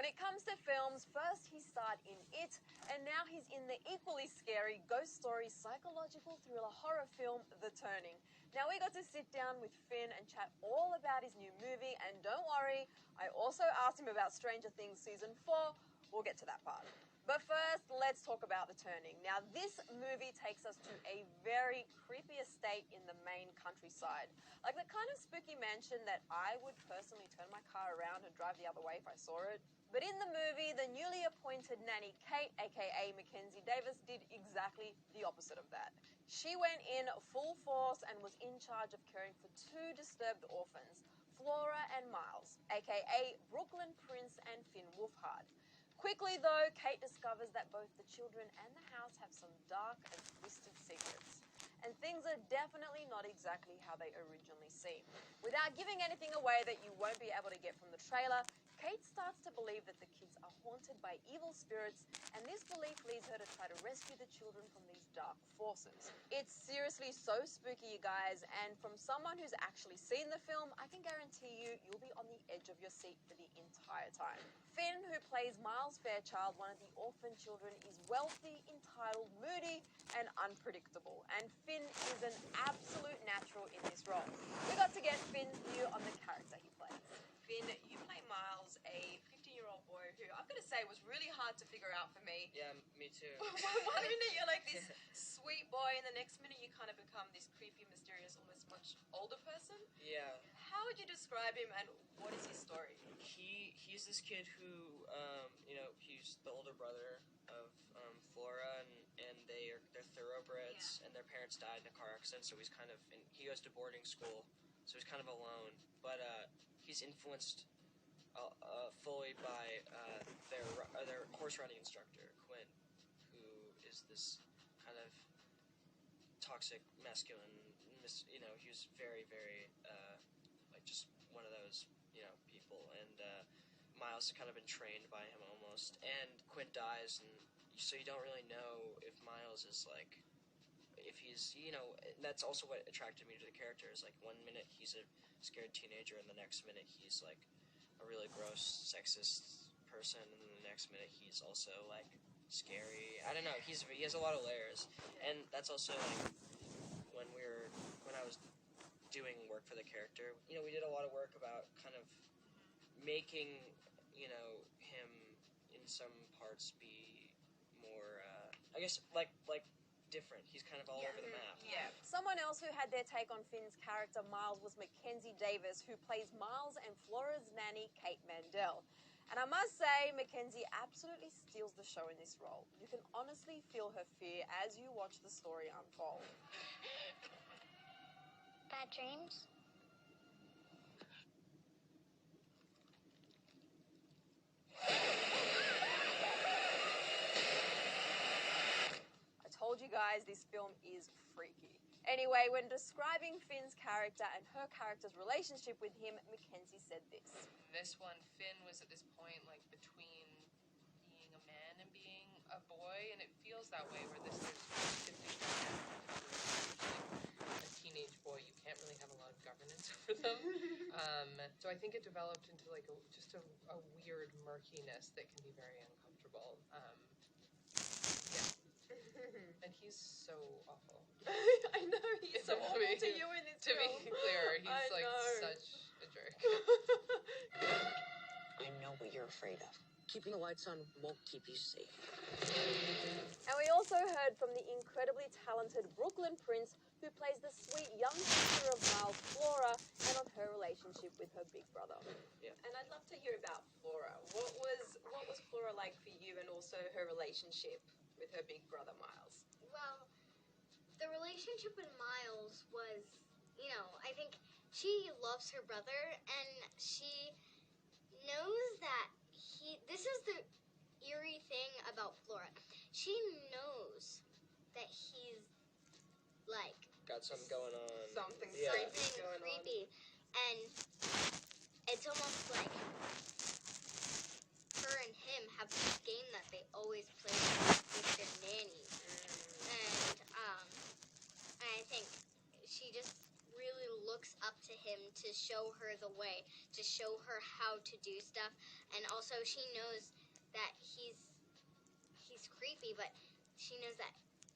When it comes to films, first he starred in It, and now he's in the equally scary ghost story psychological thriller horror film, The Turning. Now we got to sit down with Finn and chat all about his new movie, and don't worry, I also asked him about Stranger Things Season 4. We'll get to that part. But first, let's talk about The Turning. Now, this movie takes us to a very creepy estate in the Maine countryside. Like the kind of spooky mansion that I would personally turn my car around and drive the other way if I saw it. But in the movie, the newly appointed nanny Kate, aka Mackenzie Davis, did exactly the opposite of that. She went in full force and was in charge of caring for two disturbed orphans, Flora and Miles, aka Brooklyn Prince and Finn Wolfhard. Quickly, though, Kate discovers that both the children and the house have some dark and twisted secrets. And things are definitely not exactly how they originally seem. Without giving anything away that you won't be able to get from the trailer, Kate starts to believe that the kids are haunted by evil spirits, and this belief leads her to try to rescue the children from these dark forces. It's seriously so spooky, you guys, and from someone who's actually seen the film, I can guarantee you'll be on the edge of your seat for the entire time. Finn, who plays Miles Fairchild, one of the orphan children, is wealthy, entitled, moody, and unpredictable. And Finn is an absolute natural in this role. We got to get Finn's view on the character he plays. Finn, you play Miles, a 15-year-old boy who I've got to say was really hard to figure out for me. Yeah, me too. One minute you're like this sweet boy, and the next minute you kind of become this creepy, mysterious, almost much older person. Yeah. How would you describe him, and what is his story? He's this kid who, he's the older brother of Flora, and they're thoroughbreds, and their parents died in a car accident, so he's kind of, and he goes to boarding school, so he's kind of alone, but he's influenced fully by their horse riding instructor, Quinn, who is this kind of toxic, masculine, he was very, very, just one of those, people, and Miles has kind of been trained by him almost, and Quinn dies, and so you don't really know if Miles is, if he's, that's also what attracted me to the character, is, one minute he's a scared teenager, and the next minute he's, a really gross, sexist person, and then the next minute he's also, scary. I don't know, he has a lot of layers, and that's also, when I was doing work for the character, we did a lot of work about kind of making, him in some parts be more, I guess, different. He's kind of all over the map. Yeah. Someone else who had their take on Finn's character, Miles, was Mackenzie Davis, who plays Miles and Flora's nanny, Kate Mandel. And I must say, Mackenzie absolutely steals the show in this role. You can honestly feel her fear as you watch the story unfold. Bad dreams? I told you guys this film is freaky. Anyway, when describing Finn's character and her character's relationship with him, Mackenzie said this. This one, Finn was at this point, between being a man and being a boy, and it feels that way, where there's a teenage boy, you can't really have a lot of governance over them. So I think it developed into, just a weird murkiness that can be very uncomfortable. And he's so awful. I know, he's so awful to you in this film. To be clear, he's such a jerk. I know what you're afraid of. Keeping the lights on won't keep you safe. And we also heard from the incredibly talented Brooklyn Prince, who plays the sweet young sister of Miles, Flora, and on her relationship with her big brother. Yeah. And I'd love to hear about Flora. What was Flora like for you, and also her relationship with her big brother, Miles? Well, the relationship with Miles was, I think she loves her brother, and she knows that this is the eerie thing about Flora. She knows that he's, got something going on. Something creepy. And it's almost like her and him have this game that they always play with their nannies. And I think she just really looks up to him to show her the way, to show her how to do stuff. and also she knows that he's creepy, but she knows that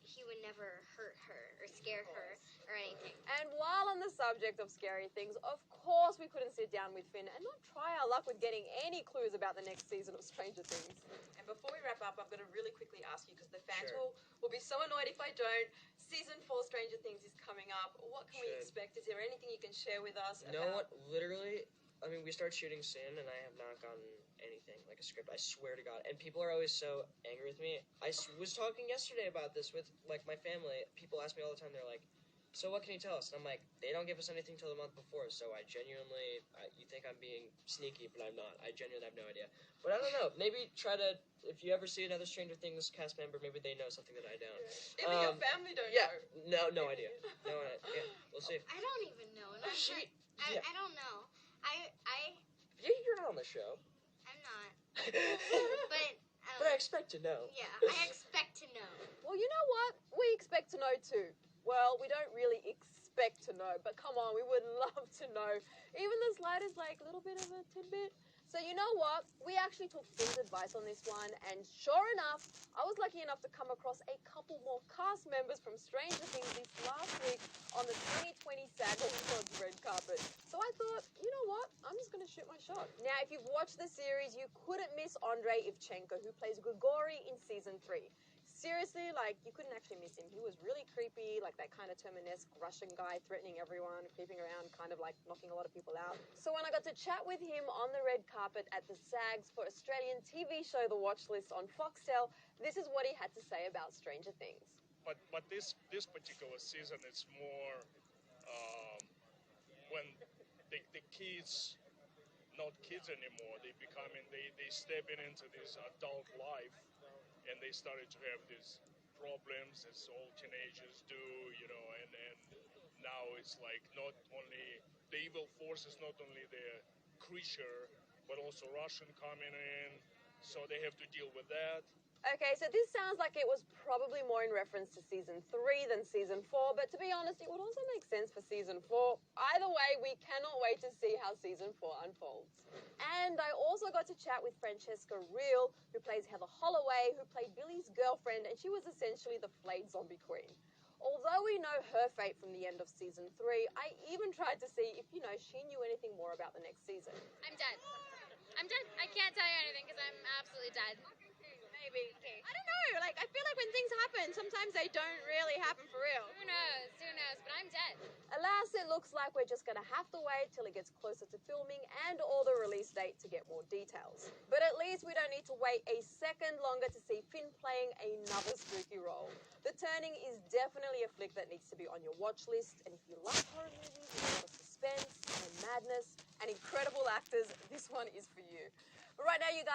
he would never hurt her or scare her or anything. And while on the subject of scary things, of course we couldn't sit down with Finn and not try our luck with getting any clues about the next season of Stranger Things. And before we wrap up, I'm going to really quickly ask you, because the fans Sure. will be so annoyed if I don't. Season 4 Stranger Things is coming up. What can we Should. expect? Is there anything you can share with us You know about... what? Literally, I mean, we start shooting soon, and I have not gotten anything, like a script. I swear to God. And people are always so angry with me. I was talking yesterday about this with, like, my family. People ask me all the time, they're like, so what can you tell us? And I'm like, they don't give us anything till the month before, so I genuinely, you think I'm being sneaky, but I'm not. I genuinely have no idea. But I don't know. Maybe try to, if you ever see another Stranger Things cast member, maybe they know something that I don't. Even your family don't Yeah, know. no idea. No idea. Yeah, we'll see. I don't even know. And Yeah. I don't know. You're not on the show. I'm not. But But I expect to know. yeah, I expect to know. Well, you know what? We expect to know too. Well, we don't really expect to know, but come on, we would love to know. Even the slightest, like, little bit of a tidbit. So you know what? We actually took Finn's advice on this one, and sure enough, I was lucky enough to come across a couple more cast members from Stranger Things this last week on the 2020 SAG Awards red carpet. So I thought, you know what? I'm just going to shoot my shot. Now, if you've watched the series, you couldn't miss Andrei Ivchenko, who plays Grigory in season 3. Seriously, like, you couldn't actually miss him. He was really creepy, like that kind of Terminaesque Russian guy threatening everyone, creeping around, kind of like knocking a lot of people out. So when I got to chat with him on the red carpet at the SAGs for Australian TV show The Watchlist on Foxtel, this is what he had to say about Stranger Things. But this particular season is more when the kids, not kids anymore, they stepping into this adult life, and they started to have these problems as all teenagers do, you know, and now it's like not only the evil force is not only the creature, but also Russian coming in, so they have to deal with that. Okay, so this sounds like it was probably more in reference to season 3 than season 4, but to be honest, it would also make sense for season 4. Either way, we cannot wait to see how season 4 unfolds. And I also got to chat with Francesca Reel, who plays Heather Holloway, who played Billy's girlfriend, and she was essentially the flayed zombie queen. Although we know her fate from the end of season 3, I even tried to see if, she knew anything more about the next season. I'm dead. I'm dead. I can't tell you anything because I'm absolutely dead. Maybe. Okay. I don't know. Like, I feel like when things happen, sometimes they don't really happen for real. Who knows? Who knows? But I'm dead. Alas, it looks like we're just going to have to wait till it gets closer to filming and or the release date to get more details. But at least we don't need to wait a second longer to see Finn playing another spooky role. The Turning is definitely a flick that needs to be on your watch list, and if you like horror movies with a lot of suspense and madness and incredible actors, this one is for you. But right now, you guys,